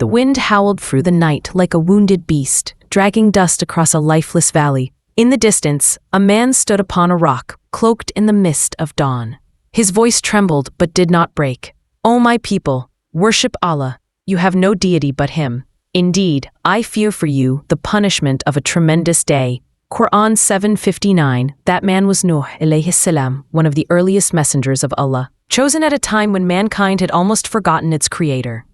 The wind howled through the night like a wounded beast, dragging dust across a lifeless valley. In the distance, a man stood upon a rock, cloaked in the mist of dawn. His voice trembled but did not break. "O my people, worship Allah. You have no deity but Him. Indeed, I fear for you the punishment of a tremendous day." Qur'an 7:59. That man was Nuh alayhi salam, one of the earliest messengers of Allah, chosen at a time when mankind had almost forgotten its creator.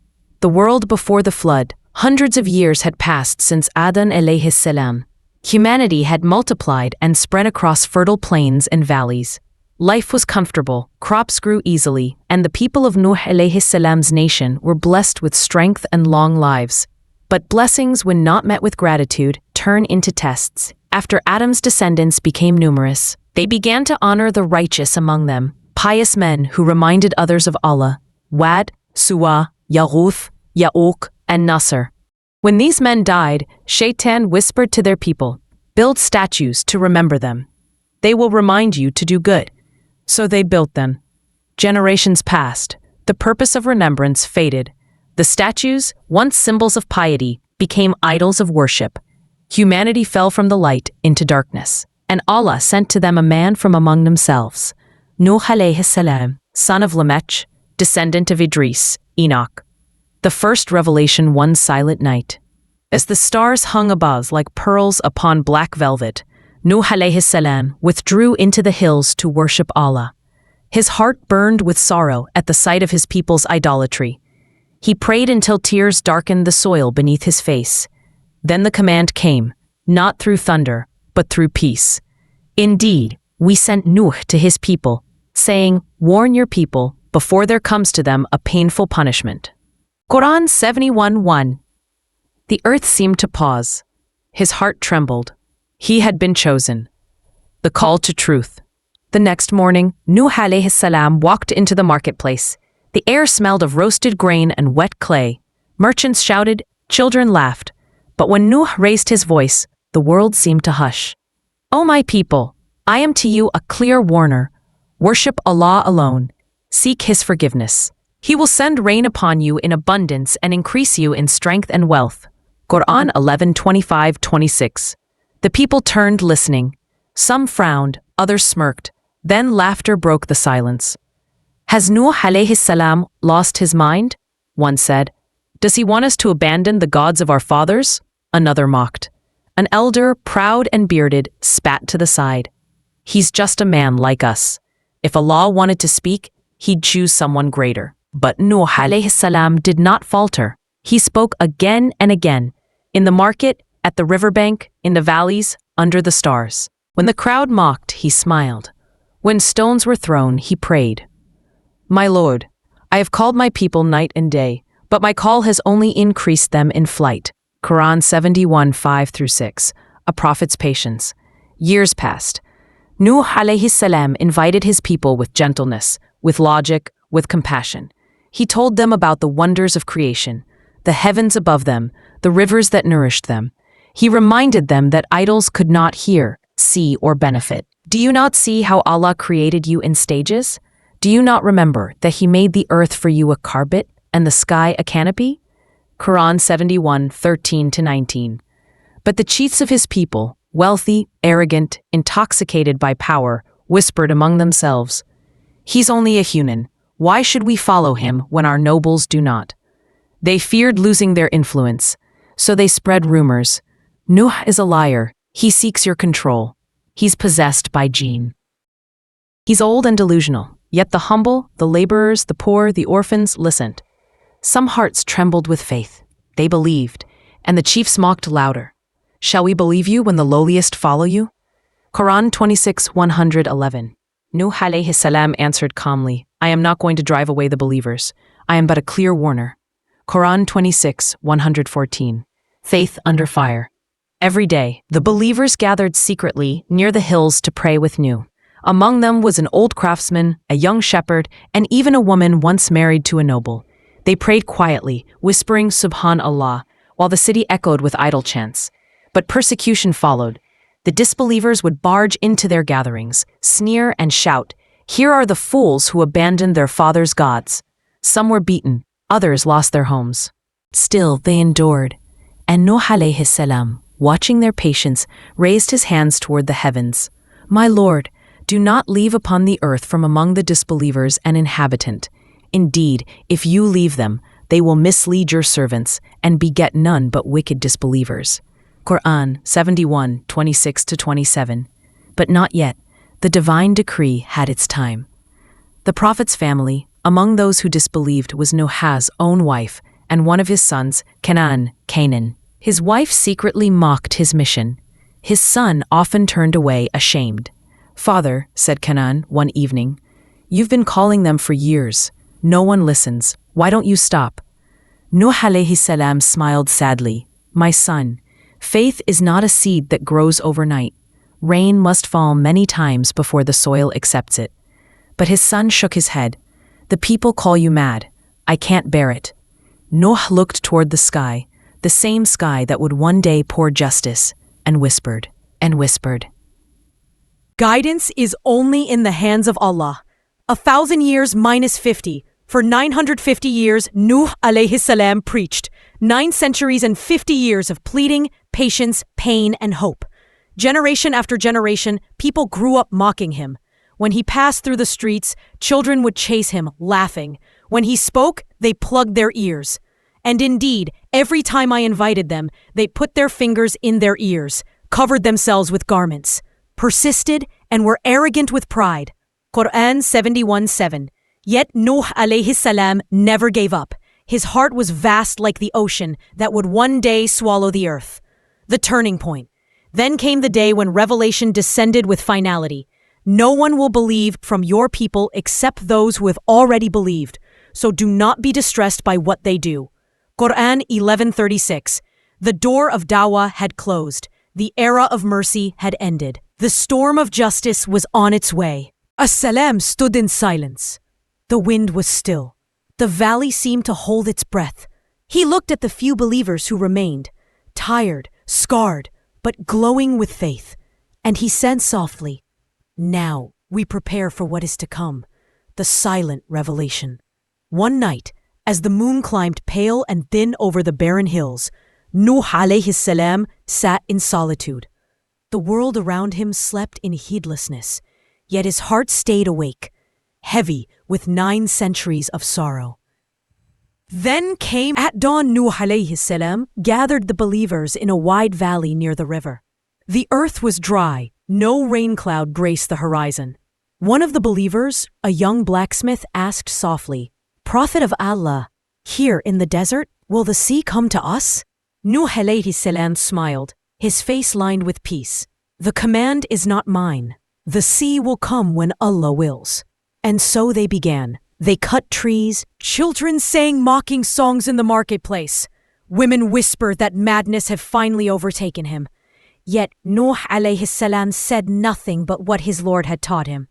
The world before the flood, hundreds of years had passed since Adam alayhi salam. Humanity had multiplied and spread across fertile plains and valleys. Life was comfortable, crops grew easily, and the people of Nuh alayhi salam's nation were blessed with strength and long lives. But blessings, when not met with gratitude, turn into tests. After Adam's descendants became numerous, they began to honor the righteous among them, pious men who reminded others of Allah: Wad, Suwa, Yaghuth, Ya'uq, and Nasr. When these men died, Shaitan whispered to their people, "Build statues to remember them. They will remind you to do good." So they built them. Generations passed. The purpose of remembrance faded. The statues, once symbols of piety, became idols of worship. Humanity fell from the light into darkness, and Allah sent to them a man from among themselves, Nuh alayhi salam, son of Lamech, descendant of Idris, Enoch. The first revelation one silent night. As the stars hung above like pearls upon black velvet, Nuh alayhi salam withdrew into the hills to worship Allah. His heart burned with sorrow at the sight of his people's idolatry. He prayed until tears darkened the soil beneath his face. Then the command came, not through thunder, but through peace. Indeed, we sent Nuh to his people, saying, "Warn your people before there comes to them a painful punishment." Qur'an 71:1. The earth seemed to pause. His heart trembled. He had been chosen. The call to truth. The next morning, Nuh alayhi salam walked into the marketplace. The air smelled of roasted grain and wet clay. Merchants shouted, children laughed. But when Nuh raised his voice, the world seemed to hush. "O my people, I am to you a clear warner. Worship Allah alone. Seek His forgiveness. He will send rain upon you in abundance and increase you in strength and wealth." Qur'an 11:25-26. The people turned listening. Some frowned, others smirked. Then laughter broke the silence. "Has Nuh alayhi salam lost his mind?" one said. "Does he want us to abandon the gods of our fathers?" Another mocked. An elder, proud and bearded, spat to the side. "He's just a man like us. If Allah wanted to speak, He'd choose someone greater." But Nuh alayhi salam did not falter. He spoke again and again, in the market, at the riverbank, in the valleys, under the stars. When the crowd mocked, he smiled. When stones were thrown, he prayed. "My Lord, I have called my people night and day, but my call has only increased them in flight." Qur'an 71:5-6. A prophet's patience. Years passed. Nuh alayhi salam invited his people with gentleness, with logic, with compassion. He told them about the wonders of creation, the heavens above them, the rivers that nourished them. He reminded them that idols could not hear, see, or benefit. "Do you not see how Allah created you in stages? Do you not remember that He made the earth for you a carpet and the sky a canopy?" Qur'an 71:13-19. But the chiefs of his people, wealthy, arrogant, intoxicated by power, whispered among themselves, "He's only a human. Why should we follow him when our nobles do not?" They feared losing their influence, so they spread rumors. "Nuh is a liar. He seeks your control. He's possessed by jinn. He's old and delusional." Yet the humble, the laborers, the poor, the orphans listened. Some hearts trembled with faith. They believed, and the chiefs mocked louder. "Shall we believe you when the lowliest follow you?" Qur'an 26:111. Nuh alayhi salam answered calmly, "I am not going to drive away the believers. I am but a clear warner." Qur'an 26:114. Faith under fire. Every day, the believers gathered secretly near the hills to pray with Nuh. Among them was an old craftsman, a young shepherd, and even a woman once married to a noble. They prayed quietly, whispering Subhanallah, while the city echoed with idle chants. But persecution followed. The disbelievers would barge into their gatherings, sneer and shout, "Here are the fools who abandoned their fathers' gods." Some were beaten, others lost their homes. Still, they endured. And Nuh alayhi salam, watching their patience, raised his hands toward the heavens. My Lord, do not leave upon the earth from among the disbelievers an inhabitant. Indeed, if you leave them, they will mislead your servants and beget none but wicked disbelievers. Qur'an 71, 26-27. But not yet. The divine decree had its time. The Prophet's family, among those who disbelieved, was Nuh's own wife and one of his sons, Canaan. His wife secretly mocked his mission. His son often turned away ashamed. Father, said Canaan one evening, you've been calling them for years. No one listens. Why don't you stop? Nuh alayhi salam smiled sadly. My son, faith is not a seed that grows overnight. Rain must fall many times before the soil accepts it. But his son shook his head. The people call you mad. I can't bear it. Nuh looked toward the sky, the same sky that would one day pour justice, and whispered. Guidance is only in the hands of Allah. 1,000 years minus 50. For 950 years, Nuh alayhi salam preached. 9 centuries and 50 years of pleading, patience, pain, and hope. Generation after generation, people grew up mocking him. When he passed through the streets, children would chase him, laughing. When he spoke, they plugged their ears. And indeed, every time I invited them, they put their fingers in their ears, covered themselves with garments, persisted, and were arrogant with pride. Qur'an 71:7. Yet Nuh alayhi salam never gave up. His heart was vast like the ocean that would one day swallow the earth. The turning point. Then came the day when revelation descended with finality. No one will believe from your people except those who have already believed, so do not be distressed by what they do. Qur'an 11:36. The door of dawah had closed. The era of mercy had ended. The storm of justice was on its way. As-Salam stood in silence. The wind was still. The valley seemed to hold its breath. He looked at the few believers who remained, tired, scarred, but glowing with faith. And he said softly, now we prepare for what is to come, the silent revelation. One night, as the moon climbed pale and thin over the barren hills, Nuh alayhi salam sat in solitude. The world around him slept in heedlessness, yet his heart stayed awake, heavy with 9 centuries of sorrow. Then came at dawn. Nuh alayhi salam gathered the believers in a wide valley near the river. The earth was dry, no rain cloud graced the horizon. One of the believers, a young blacksmith, asked softly, Prophet of Allah, here in the desert, will the sea come to us? Nuh alayhi salam smiled, his face lined with peace. The command is not mine. The sea will come when Allah wills. And so they began. They cut trees. Children sang mocking songs in the marketplace. Women whispered that madness had finally overtaken him. Yet Nuh alayhi salam said nothing but what his Lord had taught him.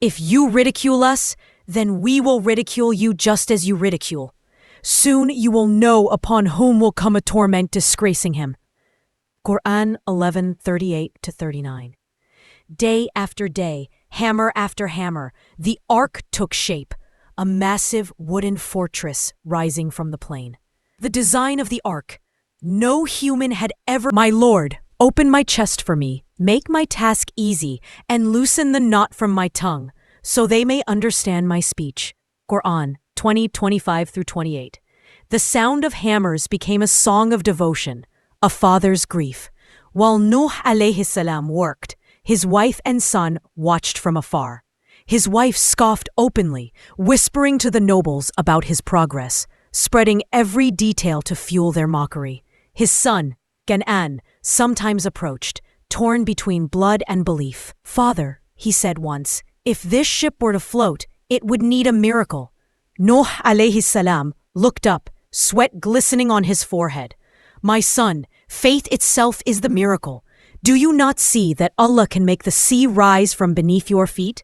If you ridicule us, then we will ridicule you just as you ridicule. Soon you will know upon whom will come a torment disgracing him. Qur'an 11:38-39. Day after day, hammer after hammer, the ark took shape, a massive wooden fortress rising from the plain. The design of the ark. No human had ever... My Lord, open my chest for me, make my task easy, and loosen the knot from my tongue, so they may understand my speech. Qur'an 20:25-28. The sound of hammers became a song of devotion, a father's grief. While Nuh alayhi salam worked, his wife and son watched from afar. His wife scoffed openly, whispering to the nobles about his progress, spreading every detail to fuel their mockery. His son, Canaan, sometimes approached, torn between blood and belief. Father, he said once, if this ship were to float, it would need a miracle. Nuh alayhi salam looked up, sweat glistening on his forehead. My son, faith itself is the miracle. Do you not see that Allah can make the sea rise from beneath your feet?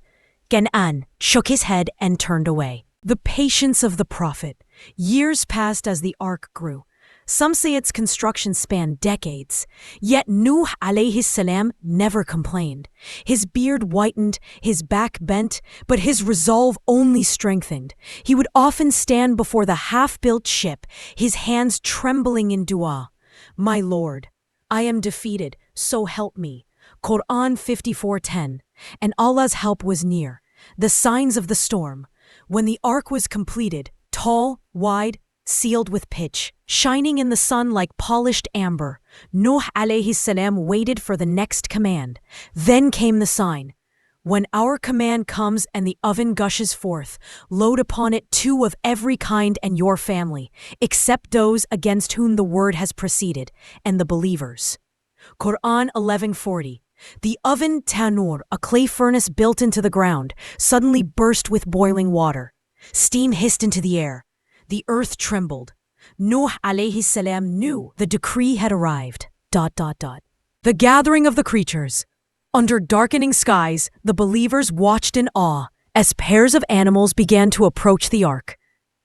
Canaan shook his head and turned away. The patience of the Prophet. Years passed as the ark grew. Some say its construction spanned decades. Yet Nuh alayhi salam never complained. His beard whitened, his back bent, but his resolve only strengthened. He would often stand before the half-built ship, his hands trembling in dua. My Lord, I am defeated, so help me. Qur'an 54:10. And Allah's help was near. The signs of the storm. When the ark was completed, tall, wide, sealed with pitch, shining in the sun like polished amber, Nuh alayhi salam waited for the next command. Then came the sign. When our command comes and the oven gushes forth, load upon it 2 of every kind and your family, except those against whom the word has proceeded, and the believers. Qur'an 11:40. The oven tanur, a clay furnace built into the ground, suddenly burst with boiling water. Steam hissed into the air. The earth trembled. Nuh alayhi salam knew the decree had arrived. ... The gathering of the creatures. Under darkening skies, the believers watched in awe as pairs of animals began to approach the ark.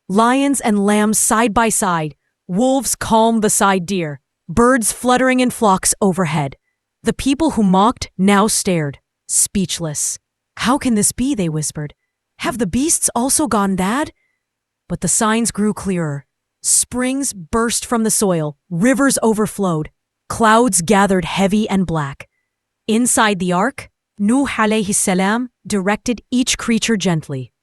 Lions and lambs side by side, wolves calm beside deer, birds fluttering in flocks overhead. The people who mocked now stared, speechless. How can this be, they whispered. Have the beasts also gone mad? But the signs grew clearer. Springs burst from the soil, rivers overflowed, clouds gathered heavy and black. Inside the ark, Nuh alayhi salam directed each creature gently.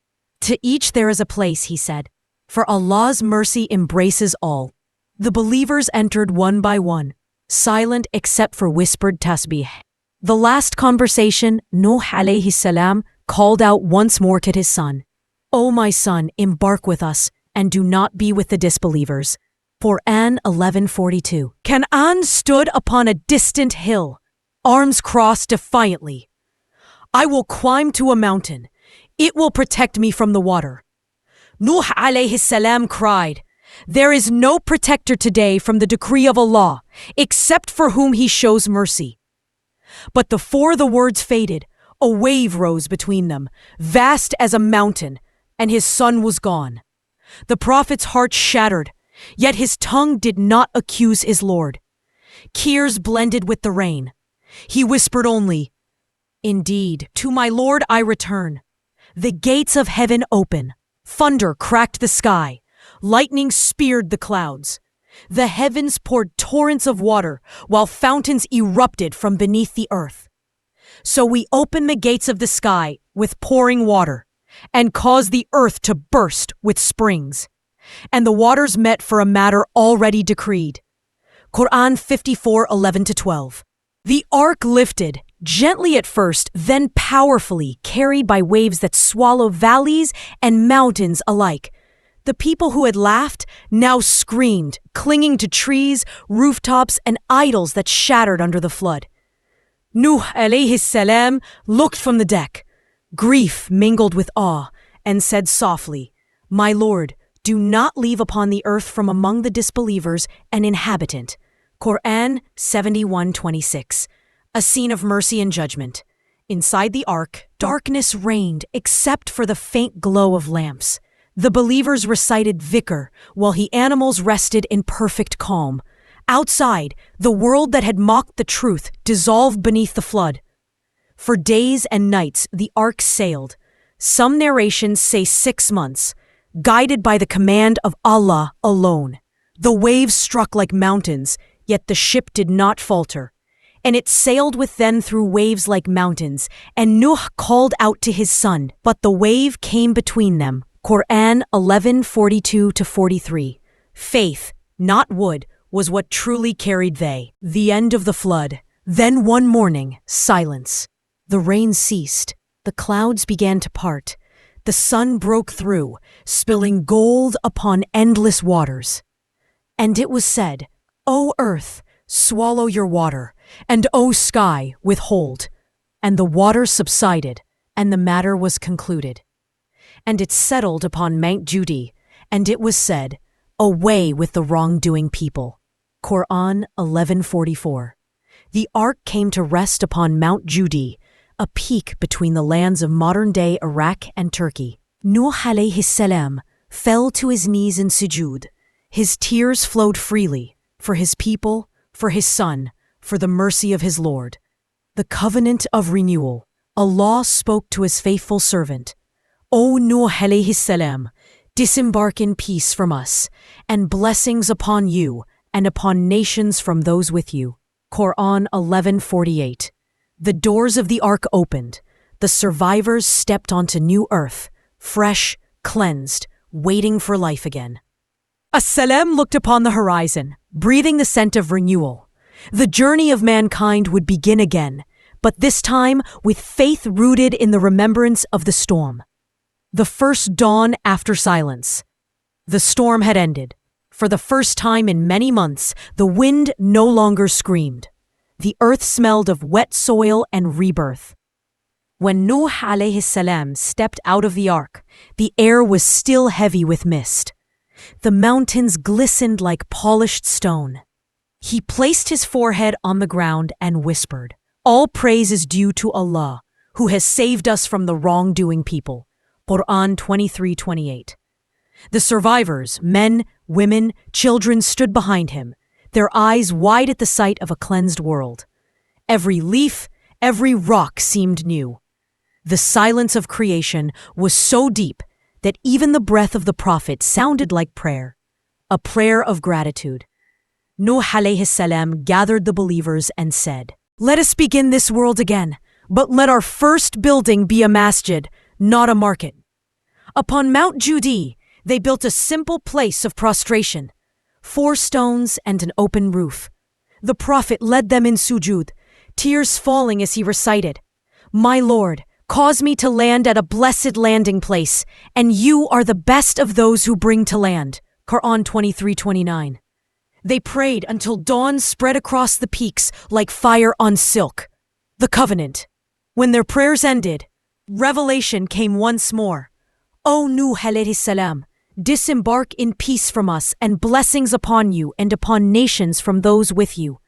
To each there is a place, he said, for Allah's mercy embraces all. The believers entered one by one, silent except for whispered tasbih. The last conversation, Nuh alayhi salam called out once more to his son. O my son, embark with us, and do not be with the disbelievers. Qur'an 11:42. Canaan stood upon a distant hill, arms crossed defiantly. I will climb to a mountain. It will protect me from the water. Nuh alayhi salam cried, there is no protector today from the decree of Allah, except for whom He shows mercy. But before the words faded, a wave rose between them, vast as a mountain, and his son was gone. The Prophet's heart shattered, yet his tongue did not accuse his Lord. Tears blended with the rain. He whispered only, indeed, to my Lord I return. The gates of heaven open. Thunder cracked the sky. Lightning speared the clouds. The heavens poured torrents of water, while fountains erupted from beneath the earth. So we opened the gates of the sky with pouring water, and caused the earth to burst with springs. And the waters met for a matter already decreed. Qur'an 54:11-12. The ark lifted, gently at first, then powerfully, carried by waves that swallow valleys and mountains alike. The people who had laughed now screamed, clinging to trees, rooftops, and idols that shattered under the flood. Nuh alayhi salam looked from the deck. Grief mingled with awe, and said softly, My Lord, do not leave upon the earth from among the disbelievers an inhabitant. Qur'an 71:26. A scene of mercy and judgment. Inside the ark, darkness reigned except for the faint glow of lamps. The believers recited dhikr, while the animals rested in perfect calm. Outside, the world that had mocked the truth dissolved beneath the flood. For days and nights the ark sailed. Some narrations say 6 months, guided by the command of Allah alone. The waves struck like mountains, yet the ship did not falter. And it sailed with them through waves like mountains, and Nuh called out to his son, but the wave came between them. Qur'an 11:42-43. Faith, not wood, was what truly carried they. The end of the flood. Then one morning, silence. The rain ceased. The clouds began to part. The sun broke through, spilling gold upon endless waters. And it was said, O earth, swallow your water, and O sky, withhold. And the water subsided, and the matter was concluded. And it settled upon Mount Judy, and it was said, Away with the wrongdoing people. Qur'an 11:44. The ark came to rest upon Mount Judy, a peak between the lands of modern-day Iraq and Turkey. Nuh alayhi salam fell to his knees in sujood. His tears flowed freely for his people, for his son, for the mercy of his Lord. The covenant of renewal. Allah spoke to his faithful servant, O Nuh alayhi salam, disembark in peace from us, and blessings upon you and upon nations from those with you. Qur'an 11:48. The doors of the ark opened. The survivors stepped onto new earth, fresh, cleansed, waiting for life again. As-Salam looked upon the horizon, breathing the scent of renewal. The journey of mankind would begin again, but this time with faith rooted in the remembrance of the storm. The first dawn after silence. The storm had ended. For the first time in many months, the wind no longer screamed. The earth smelled of wet soil and rebirth. When Nuh alayhi salam stepped out of the ark, the air was still heavy with mist. The mountains glistened like polished stone. He placed his forehead on the ground and whispered, All praise is due to Allah, who has saved us from the wrongdoing people. Qur'an 23:28. The survivors, men, women, children stood behind him, their eyes wide at the sight of a cleansed world. Every leaf, every rock seemed new. The silence of creation was so deep that even the breath of the Prophet sounded like prayer, a prayer of gratitude. Nuh alayhi salam gathered the believers and said, Let us begin this world again, but let our first building be a masjid, not a market. Upon Mount Judi, they built a simple place of prostration, 4 stones and an open roof. The Prophet led them in sujud, tears falling as he recited, My Lord, cause me to land at a blessed landing place, and you are the best of those who bring to land. Qur'an 23:29. They prayed until dawn spread across the peaks like fire on silk. The covenant. When their prayers ended, revelation came once more. O Nuh alayhi salam, disembark in peace from us and blessings upon you and upon nations from those with you.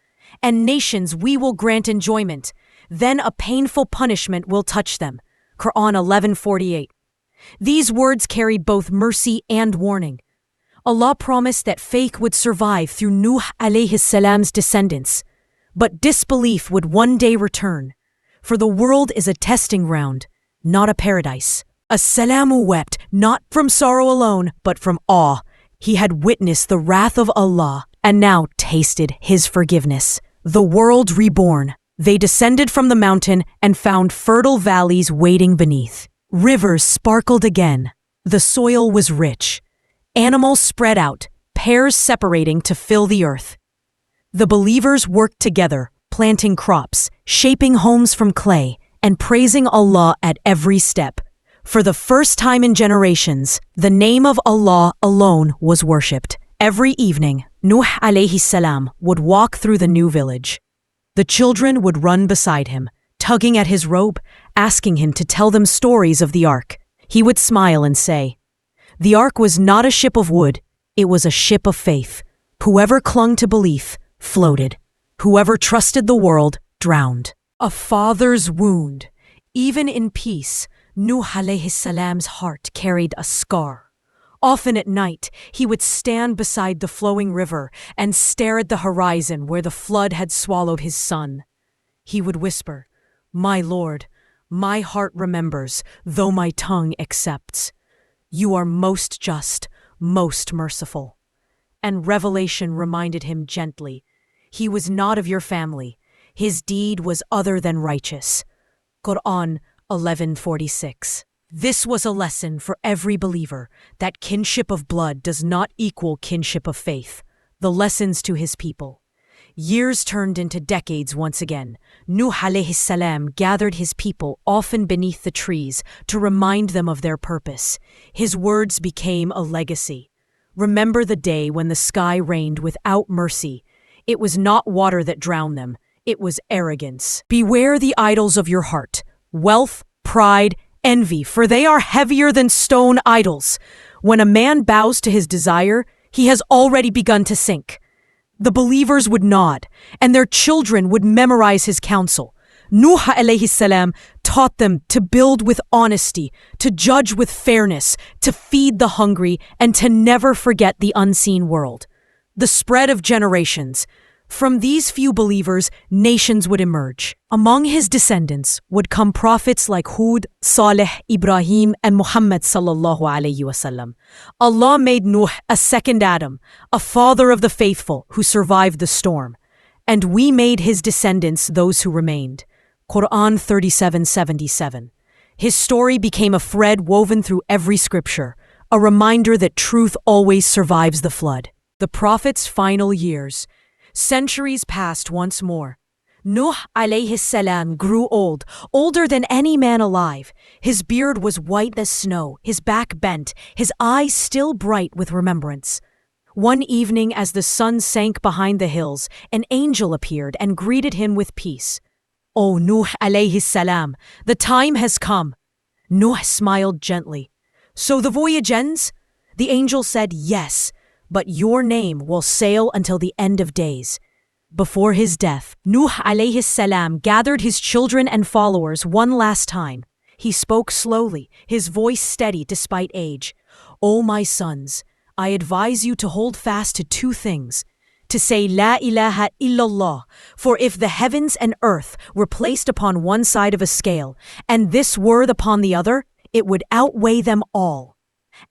And nations we will grant enjoyment. Then a painful punishment will touch them. Qur'an 11:48. These words carried both mercy and warning. Allah promised that faith would survive through Nuh alayhi salam's descendants, but disbelief would one day return. For the world is a testing ground, not a paradise. As-Salamu wept, not from sorrow alone, but from awe. He had witnessed the wrath of Allah and now tasted his forgiveness. The world reborn. They descended from the mountain and found fertile valleys waiting beneath. Rivers sparkled again. The soil was rich. Animals spread out, pairs separating to fill the earth. The believers worked together, planting crops, shaping homes from clay, and praising Allah at every step. For the first time in generations, the name of Allah alone was worshipped. Every evening, Nuh alayhi salam would walk through the new village. The children would run beside him, tugging at his robe, asking him to tell them stories of the ark. He would smile and say, The ark was not a ship of wood, it was a ship of faith. Whoever clung to belief floated. Whoever trusted the world drowned. A father's wound. Even in peace, Nuh alayhi salam's heart carried a scar. Often at night, he would stand beside the flowing river and stare at the horizon where the flood had swallowed his son. He would whisper, My Lord, my heart remembers, though my tongue accepts. You are most just, most merciful. And revelation reminded him gently, He was not of your family. His deed was other than righteous. Qur'an 11:46. This was a lesson for every believer, that kinship of blood does not equal kinship of faith. The lessons to his people. Years turned into decades once again. Nuh alayhi salam gathered his people often beneath the trees to remind them of their purpose. His words became a legacy. Remember the day when the sky rained without mercy. It was not water that drowned them. It was arrogance. Beware the idols of your heart. Wealth, pride, envy, for they are heavier than stone idols. When a man bows to his desire, he has already begun to sink. The believers would nod, and their children would memorize his counsel. Nuh alayhi salam taught them to build with honesty, to judge with fairness, to feed the hungry, and to never forget the unseen world. The spread of generations. From these few believers, nations would emerge. Among his descendants would come prophets like Hud, Saleh, Ibrahim, and Muhammad sallallahu alayhi wasallam. Allah made Nuh a second Adam, a father of the faithful who survived the storm. And we made his descendants those who remained. Qur'an 37:77. His story became a thread woven through every scripture, a reminder that truth always survives the flood. The Prophet's final years. Centuries passed once more. Nuh alayhi salam grew old, older than any man alive. His beard was white as snow, his back bent, his eyes still bright with remembrance. One evening, as the sun sank behind the hills, an angel appeared and greeted him with peace. "O Nuh alayhi salam, the time has come." Nuh smiled gently. "So the voyage ends?" The angel said, "Yes, but your name will sail until the end of days." Before his death, Nuh alayhi salam gathered his children and followers one last time. He spoke slowly, his voice steady despite age. "O my sons, I advise you to hold fast to two things. To say La ilaha illallah, for if the heavens and earth were placed upon one side of a scale, and this word upon the other, it would outweigh them all.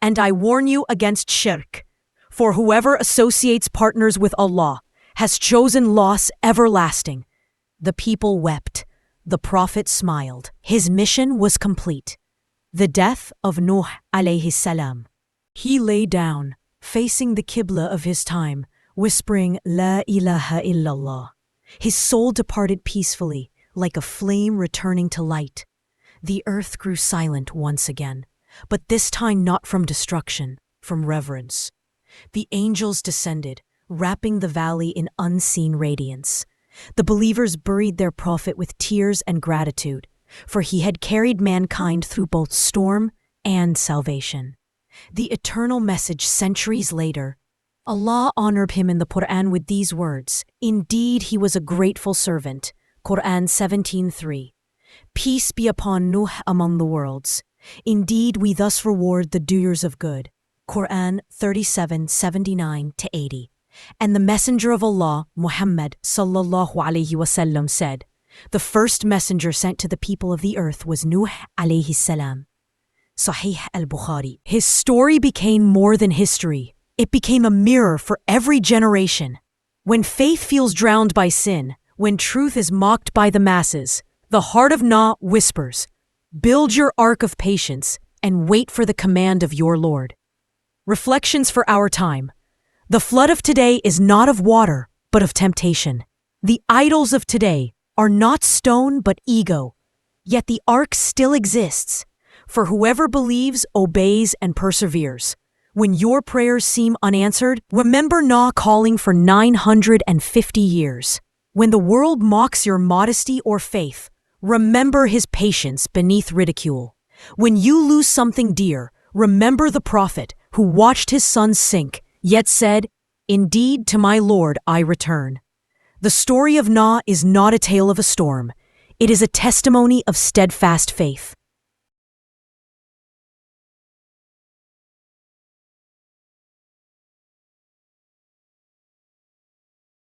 And I warn you against shirk, for whoever associates partners with Allah has chosen loss everlasting." The people wept. The Prophet smiled. His mission was complete. The death of Nuh alayhi salam. He lay down, facing the Qibla of his time, whispering La ilaha illallah. His soul departed peacefully, like a flame returning to light. The earth grew silent once again, but this time not from destruction, from reverence. The angels descended, wrapping the valley in unseen radiance. The believers buried their prophet with tears and gratitude, for he had carried mankind through both storm and salvation. The eternal message centuries later. Allah honored him in the Qur'an with these words, "Indeed, he was a grateful servant." Qur'an 17:3. Peace be upon Nuh among the worlds. Indeed, we thus reward the doers of good. Qur'an 37:79-80. And the Messenger of Allah, Muhammad sallallahu alayhi wasallam, said, "The first messenger sent to the people of the earth was Nuh alayhi salam." Sahih al-Bukhari. His story became more than history. It became a mirror for every generation. When faith feels drowned by sin, when truth is mocked by the masses, the heart of Nuh whispers, "Build your ark of patience and wait for the command of your Lord." Reflections for our time. The flood of today is not of water, but of temptation. The idols of today are not stone, but ego. Yet the ark still exists, for whoever believes, obeys, and perseveres. When your prayers seem unanswered, remember Nuh calling for 950 years. When the world mocks your modesty or faith, remember his patience beneath ridicule. When you lose something dear, remember the Prophet who watched his sons sink, yet said, "Indeed, to my Lord I return." The story of Nuh is not a tale of a storm. It is a testimony of steadfast faith.